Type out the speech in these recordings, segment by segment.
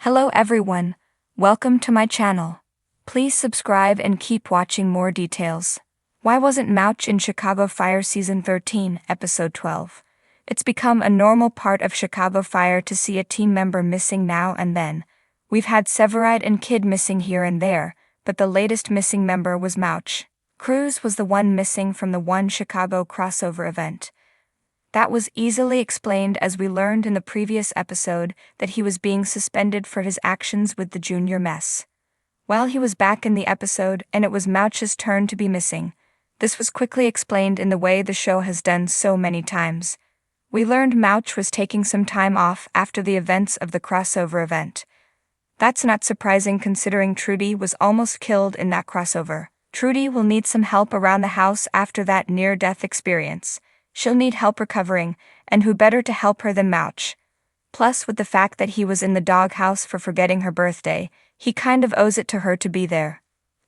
Hello everyone, welcome to my channel. Please subscribe and keep watching more details. Why wasn't Mouch in Chicago Fire Season 13, Episode 12? It's become a normal part of Chicago Fire to see a team member missing now and then. We've had Severide and Kid missing here and there, but the latest missing member was Mouch. Cruz was the one missing from the One Chicago crossover event. That was easily explained as we learned in the previous episode that he was being suspended for his actions with the junior mess. Well, he was back in the episode and it was Mouch's turn to be missing. This was quickly explained in the way the show has done so many times. We learned Mouch was taking some time off after the events of the crossover event. That's not surprising considering Trudy was almost killed in that crossover. Trudy will need some help around the house after that near-death experience. She'll need help recovering, and who better to help her than Mouch? Plus, with the fact that he was in the doghouse for forgetting her birthday, he kind of owes it to her to be there.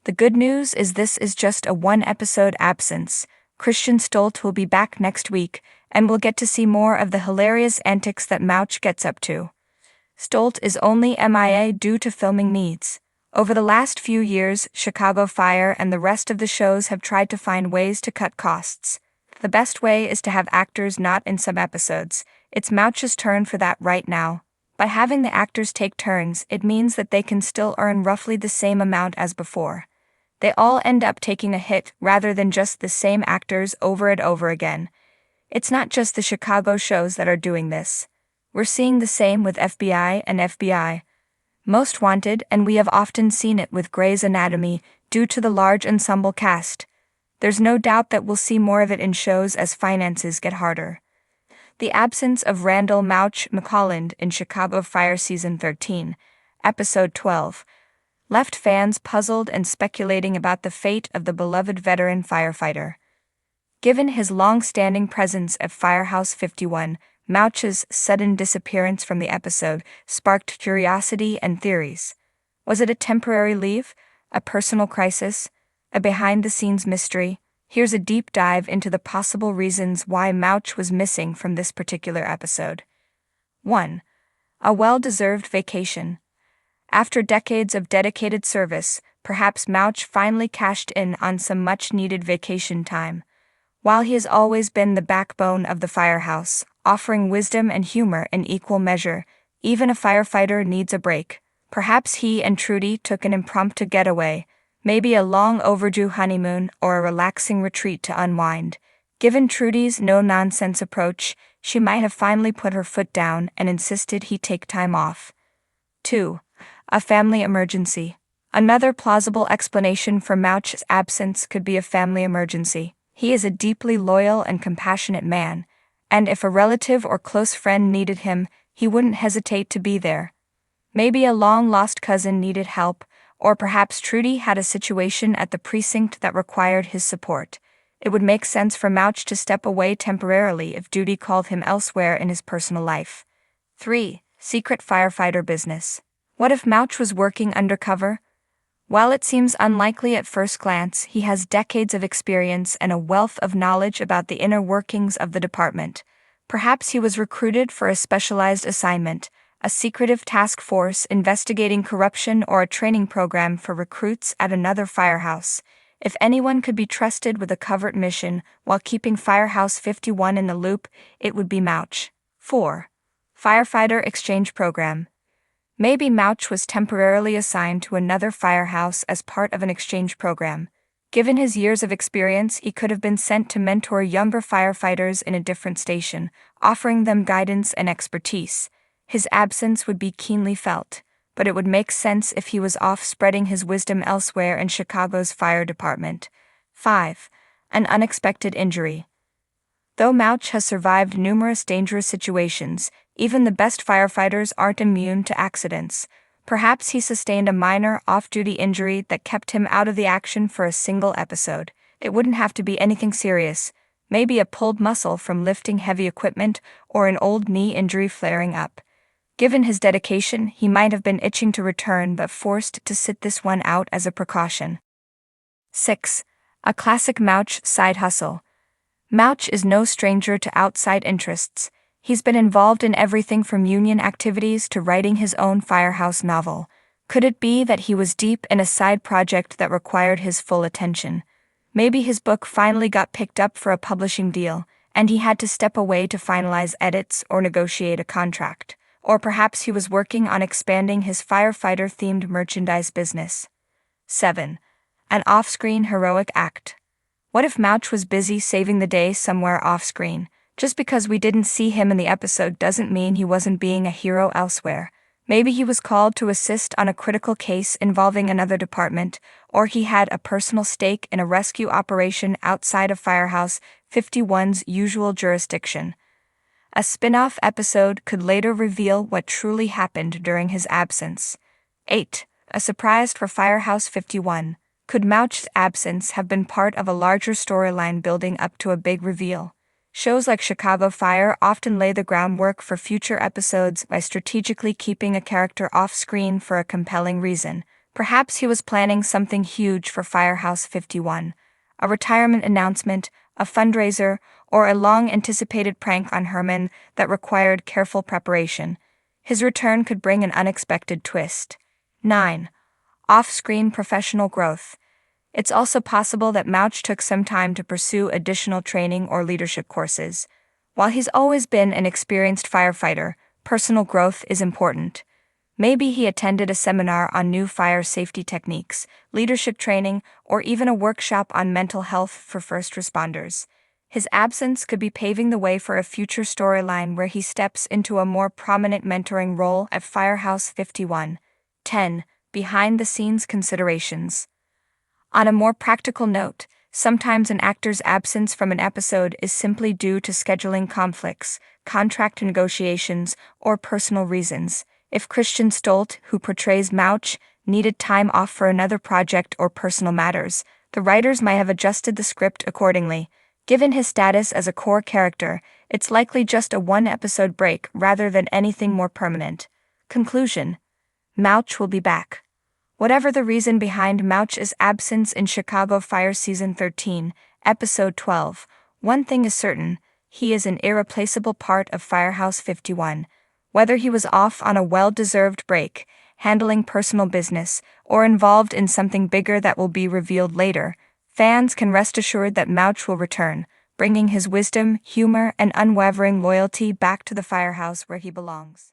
The good news is this is just a one-episode absence. Christian Stolt will be back next week, and we'll get to see more of the hilarious antics that Mouch gets up to. Stolt is only MIA due to filming needs. Over the last few years, Chicago Fire and the rest of the shows have tried to find ways to cut costs. The best way is to have actors not in some episodes. It's Mouch's turn for that right now. By having the actors take turns, it means that they can still earn roughly the same amount as before. They all end up taking a hit rather than just the same actors over and over again. It's not just the Chicago shows that are doing this. We're seeing the same with FBI and FBI Most Wanted, and we have often seen it with Grey's Anatomy due to the large ensemble cast. There's no doubt that we'll see more of it in shows as finances get harder. The absence of Randall Mouch McColland in Chicago Fire Season 13, Episode 12, left fans puzzled and speculating about the fate of the beloved veteran firefighter. Given his long-standing presence at Firehouse 51, Mouch's sudden disappearance from the episode sparked curiosity and theories. Was it a temporary leave? A personal crisis? A behind-the-scenes mystery? Here's a deep dive into the possible reasons why Mouch was missing from this particular episode. 1. A well-deserved vacation. After decades of dedicated service, perhaps Mouch finally cashed in on some much-needed vacation time. While he has always been the backbone of the firehouse, offering wisdom and humor in equal measure, even a firefighter needs a break. Perhaps he and Trudy took an impromptu getaway, maybe a long-overdue honeymoon or a relaxing retreat to unwind. Given Trudy's no-nonsense approach, she might have finally put her foot down and insisted he take time off. 2. A family emergency. Another plausible explanation for Mouch's absence could be a family emergency. He is a deeply loyal and compassionate man, and if a relative or close friend needed him, he wouldn't hesitate to be there. Maybe a long-lost cousin needed help, or perhaps Trudy had a situation at the precinct that required his support. It would make sense for Mouch to step away temporarily if duty called him elsewhere in his personal life. 3. Secret firefighter business. What if Mouch was working undercover? While it seems unlikely at first glance, he has decades of experience and a wealth of knowledge about the inner workings of the department. Perhaps he was recruited for a specialized assignment, a secretive task force investigating corruption, or a training program for recruits at another firehouse. If anyone could be trusted with a covert mission while keeping Firehouse 51 in the loop, it would be Mouch. 4. Firefighter exchange program. Maybe Mouch was temporarily assigned to another firehouse as part of an exchange program. Given his years of experience, he could have been sent to mentor younger firefighters in a different station, offering them guidance and expertise. His absence would be keenly felt, but it would make sense if he was off spreading his wisdom elsewhere in Chicago's fire department. 5. An unexpected injury. Though Mouch has survived numerous dangerous situations, even the best firefighters aren't immune to accidents. Perhaps he sustained a minor off-duty injury that kept him out of the action for a single episode. It wouldn't have to be anything serious, maybe a pulled muscle from lifting heavy equipment or an old knee injury flaring up. Given his dedication, he might have been itching to return but forced to sit this one out as a precaution. 6. A classic Mouch side hustle. Mouch is no stranger to outside interests. He's been involved in everything from union activities to writing his own Firehouse novel. Could it be that he was deep in a side project that required his full attention? Maybe his book finally got picked up for a publishing deal, and he had to step away to finalize edits or negotiate a contract. Or perhaps he was working on expanding his firefighter-themed merchandise business. 7. An off-screen heroic act. What if Mouch was busy saving the day somewhere off-screen? Just because we didn't see him in the episode doesn't mean he wasn't being a hero elsewhere. Maybe he was called to assist on a critical case involving another department, or he had a personal stake in a rescue operation outside of Firehouse 51's usual jurisdiction. A spin-off episode could later reveal what truly happened during his absence. 8. A surprise for Firehouse 51. Could Mouch's absence have been part of a larger storyline building up to a big reveal? Shows like Chicago Fire often lay the groundwork for future episodes by strategically keeping a character off-screen for a compelling reason. Perhaps he was planning something huge for Firehouse 51. A retirement announcement, a fundraiser, or a long-anticipated prank on Herman that required careful preparation. His return could bring an unexpected twist. 9. Off-screen professional growth. It's also possible that Mouch took some time to pursue additional training or leadership courses. While he's always been an experienced firefighter, personal growth is important. Maybe he attended a seminar on new fire safety techniques, leadership training, or even a workshop on mental health for first responders. His absence could be paving the way for a future storyline where he steps into a more prominent mentoring role at Firehouse 51. 10. Behind-the-scenes considerations. On a more practical note, sometimes an actor's absence from an episode is simply due to scheduling conflicts, contract negotiations, or personal reasons. If Christian Stolt, who portrays Mouch, needed time off for another project or personal matters, the writers might have adjusted the script accordingly. Given his status as a core character, it's likely just a one-episode break rather than anything more permanent. Conclusion: Mouch will be back. Whatever the reason behind Mouch's absence in Chicago Fire Season 13, Episode 12, one thing is certain: he is an irreplaceable part of Firehouse 51. Whether he was off on a well-deserved break, handling personal business, or involved in something bigger that will be revealed later, fans can rest assured that Mouch will return, bringing his wisdom, humor, and unwavering loyalty back to the Firehouse where he belongs.